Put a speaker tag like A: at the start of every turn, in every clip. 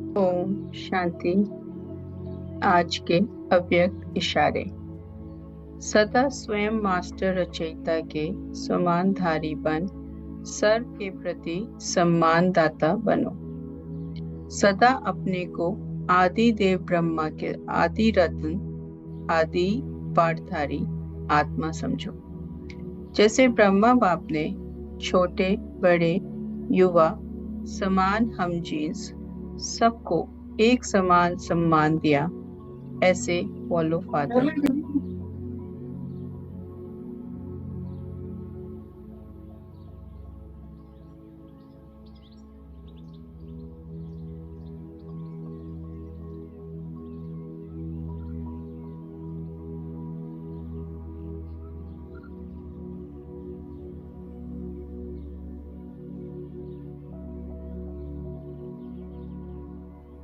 A: ओम शांति। आज के अव्यक्त इशारे। सदा स्वयं मास्टर रचयिता के समानधारी बन, सर्व के प्रति सम्मान दाता बनो। सदा अपने को आदि देव ब्रह्मा के आदि रत्न, आदि पाठधारी आत्मा समझो। जैसे ब्रह्मा बाप ने छोटे बड़े युवा समान हमचीज सबको एक समान सम्मान दिया, ऐसे फॉलो फादर।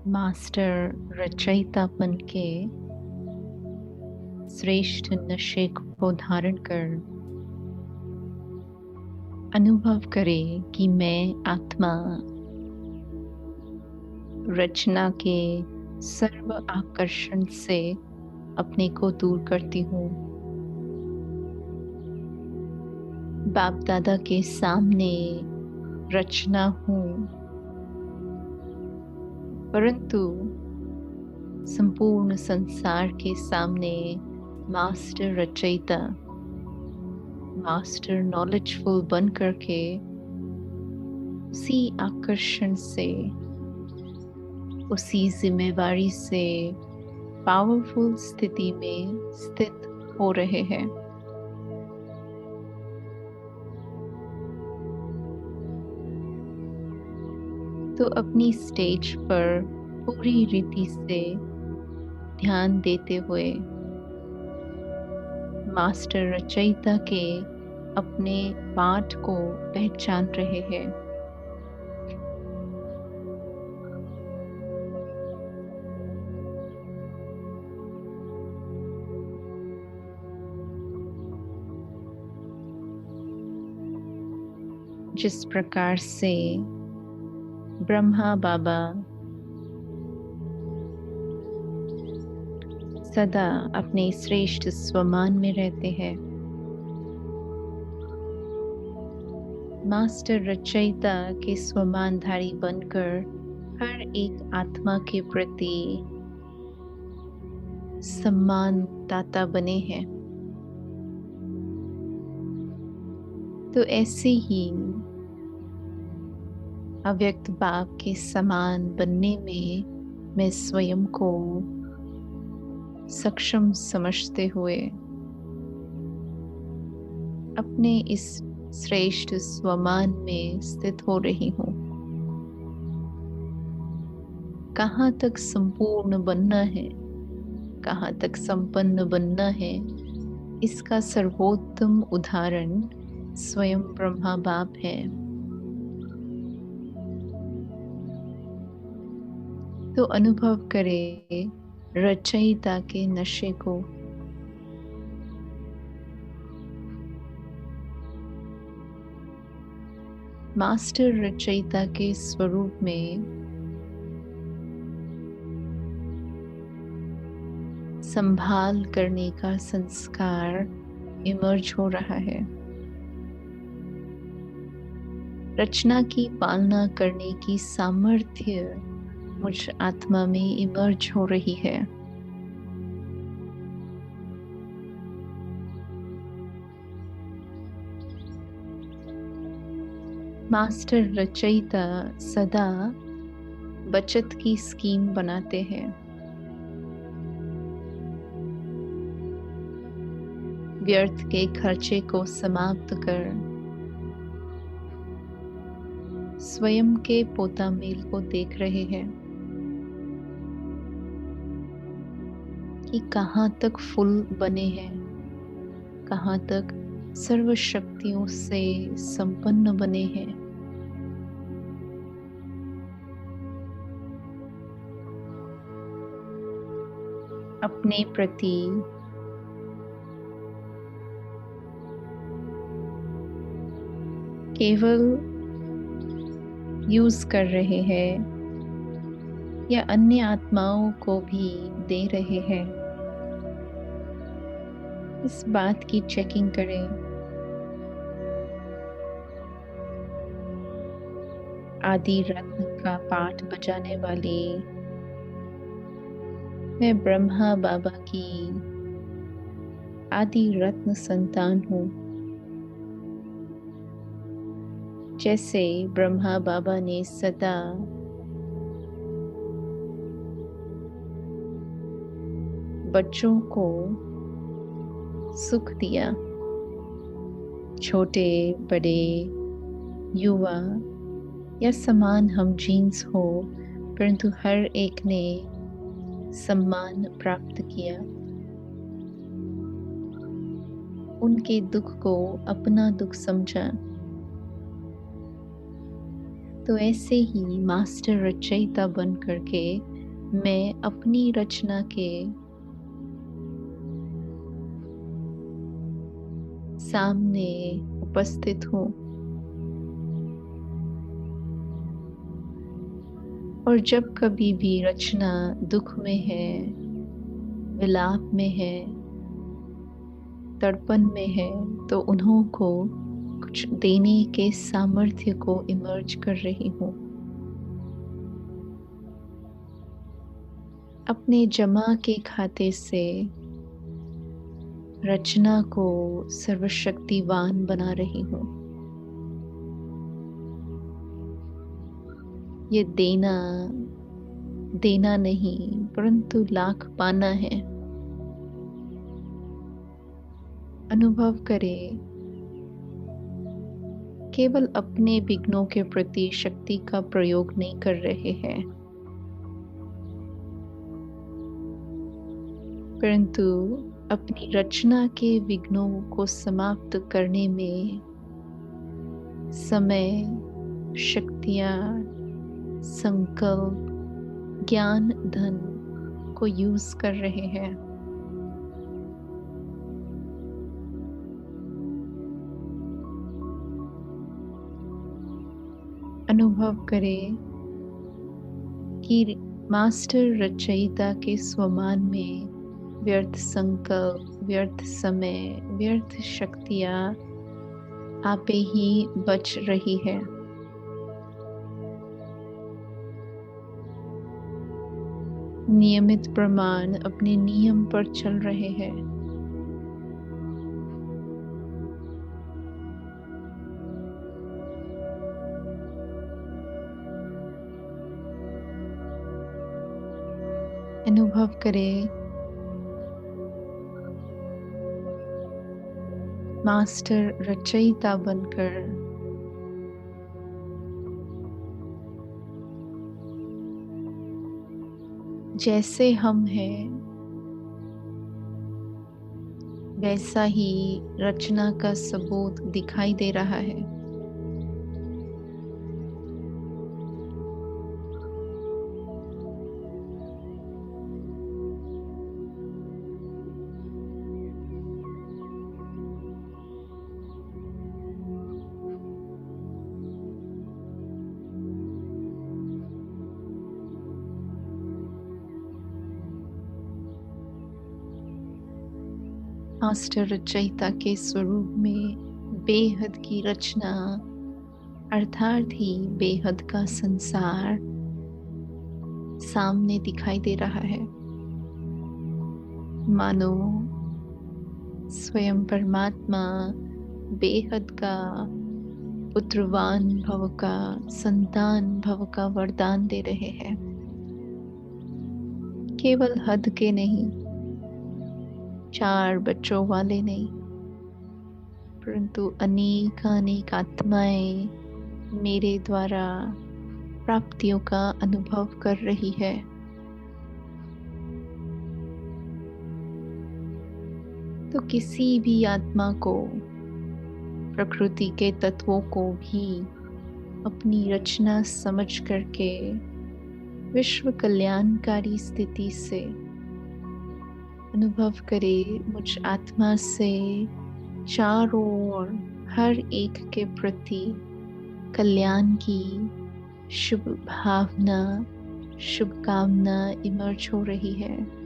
B: मास्टर रचयितापन के श्रेष्ठ नशे को धारण कर अनुभव करे कि मैं आत्मा रचना के सर्व आकर्षण से अपने को दूर करती हूँ। बाप दादा के सामने रचना हूँ, परंतु संपूर्ण संसार के सामने मास्टर रचयिता, मास्टर नॉलेजफुल बन करके उसी आकर्षण से, उसी जिम्मेवारी से पावरफुल स्थिति में स्थित हो रहे हैं। तो अपनी स्टेज पर पूरी रीति से ध्यान देते हुए मास्टर रचयिता के अपने पाठ को पहचान रहे हैं। जिस प्रकार से ब्रह्मा बाबा सदा अपने श्रेष्ठ स्वमान में रहते हैं, मास्टर रचयिता के स्वमानधारी बनकर हर एक आत्मा के प्रति सम्मान दाता बने हैं। तो ऐसे ही अव्यक्त बाप के समान बनने में मैं स्वयं को सक्षम समझते हुए अपने इस श्रेष्ठ स्वमान में स्थित हो रही हूँ। कहाँ तक संपूर्ण बनना है, कहाँ तक संपन्न बनना है, इसका सर्वोत्तम उदाहरण स्वयं ब्रह्मा बाप है। तो अनुभव करे रचयिता के नशे को। मास्टर रचयिता के स्वरूप में संभाल करने का संस्कार इमर्ज हो रहा है। रचना की पालना करने की सामर्थ्य मुझ आत्मा में इमर्ज हो रही है। मास्टर रचयिता सदा बचत की स्कीम बनाते हैं। व्यर्थ के खर्चे को समाप्त कर स्वयं के पोता मेल को देख रहे हैं कि कहाँ तक फुल बने हैं, कहाँ तक सर्व शक्तियों से संपन्न बने हैं। अपने प्रति केवल यूज कर रहे हैं या अन्य आत्माओं को भी दे रहे हैं, इस बात की चेकिंग करें। आदि रत्न का पाठ बजाने वाली मैं ब्रह्मा बाबा की आदि रत्न संतान हूँ। जैसे ब्रह्मा बाबा ने सदा बच्चों को सुख दिया, छोटे बड़े युवा या समान हम जीन्स हो, परंतु हर एक ने सम्मान प्राप्त किया। उनके दुख को अपना दुख समझा। तो ऐसे ही मास्टर रचयिता बन करके मैं अपनी रचना के सामने उपस्थित हूँ। और जब कभी भी रचना दुख में है, विलाप में है, तड़पन में है, तो उन्हों को कुछ देने के सामर्थ्य को इमर्ज कर रही हूँ। अपने जमा के खाते से रचना को सर्वशक्तिवान बना रही हूँ। ये देना नहीं, परंतु लाख पाना है। अनुभव करें, केवल अपने विघ्नों के प्रति शक्ति का प्रयोग नहीं कर रहे हैं, परंतु अपनी रचना के विघ्नों को समाप्त करने में समय, शक्तियाँ, संकल्प, ज्ञान, धन को यूज कर रहे हैं। अनुभव करें कि मास्टर रचयिता के स्वमान में व्यर्थ संकल्प, व्यर्थ समय, व्यर्थ शक्तियाँ आपे ही बच रही है। नियमित प्रमाण अपने नियम पर चल रहे हैं। अनुभव करें, मास्टर रचयिता बनकर जैसे हम हैं वैसा ही रचना का सबूत दिखाई दे रहा है। मास्टर रचयिता के स्वरूप में बेहद की रचना अर्थात ही बेहद का संसार सामने दिखाई दे रहा है। मानो स्वयं परमात्मा बेहद का पुत्रवान भव का, संतान भव का वरदान दे रहे हैं। केवल हद के नहीं, 4 बच्चों वाले नहीं, परंतु अनेक आत्माएं मेरे द्वारा प्राप्तियों का अनुभव कर रही है। तो किसी भी आत्मा को, प्रकृति के तत्वों को भी अपनी रचना समझ करके विश्व कल्याणकारी स्थिति से अनुभव करे, मुझ आत्मा से चारों ओर हर एक के प्रति कल्याण की शुभ भावना शुभकामना इमर्ज हो रही है।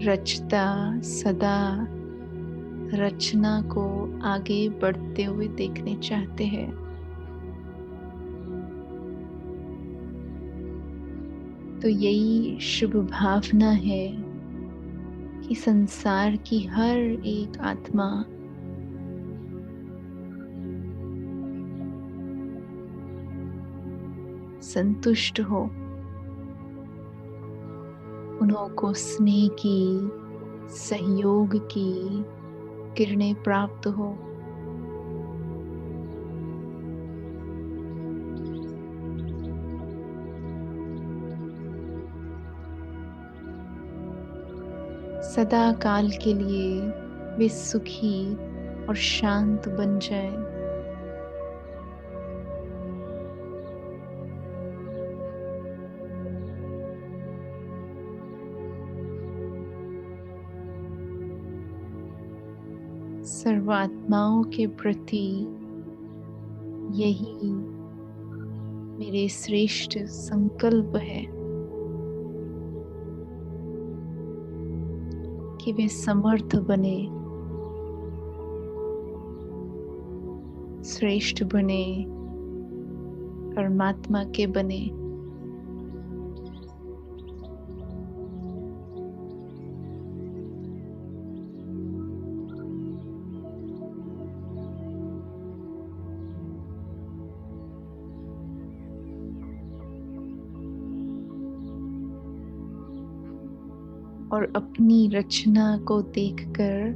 B: रचता सदा रचना को आगे बढ़ते हुए देखने चाहते हैं। तो यही शुभ भावना है कि संसार की हर एक आत्मा संतुष्ट हो, उनको स्नेह की, सहयोग की किरणें प्राप्त हो। सदा काल के लिए वे सुखी और शांत बन जाए। सर्वात्माओं के प्रति यही मेरे श्रेष्ठ संकल्प है कि वे समर्थ बने, श्रेष्ठ बने, परमात्मा के बने। और अपनी रचना को देखकर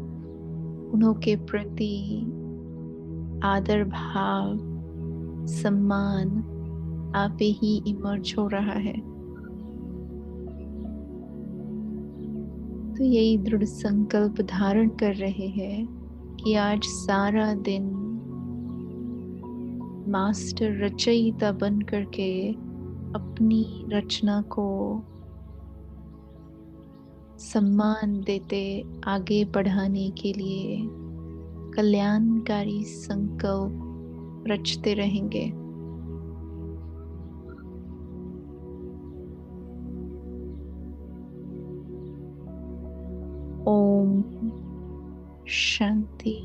B: उनके प्रति आदर भाव, सम्मान आपे ही इमर्ज हो रहा है। तो यही दृढ़ संकल्प धारण कर रहे हैं कि आज सारा दिन मास्टर रचयिता बन करके अपनी रचना को सम्मान देते आगे बढ़ाने के लिए कल्याणकारी संकल्प रचते रहेंगे। ओम शांति।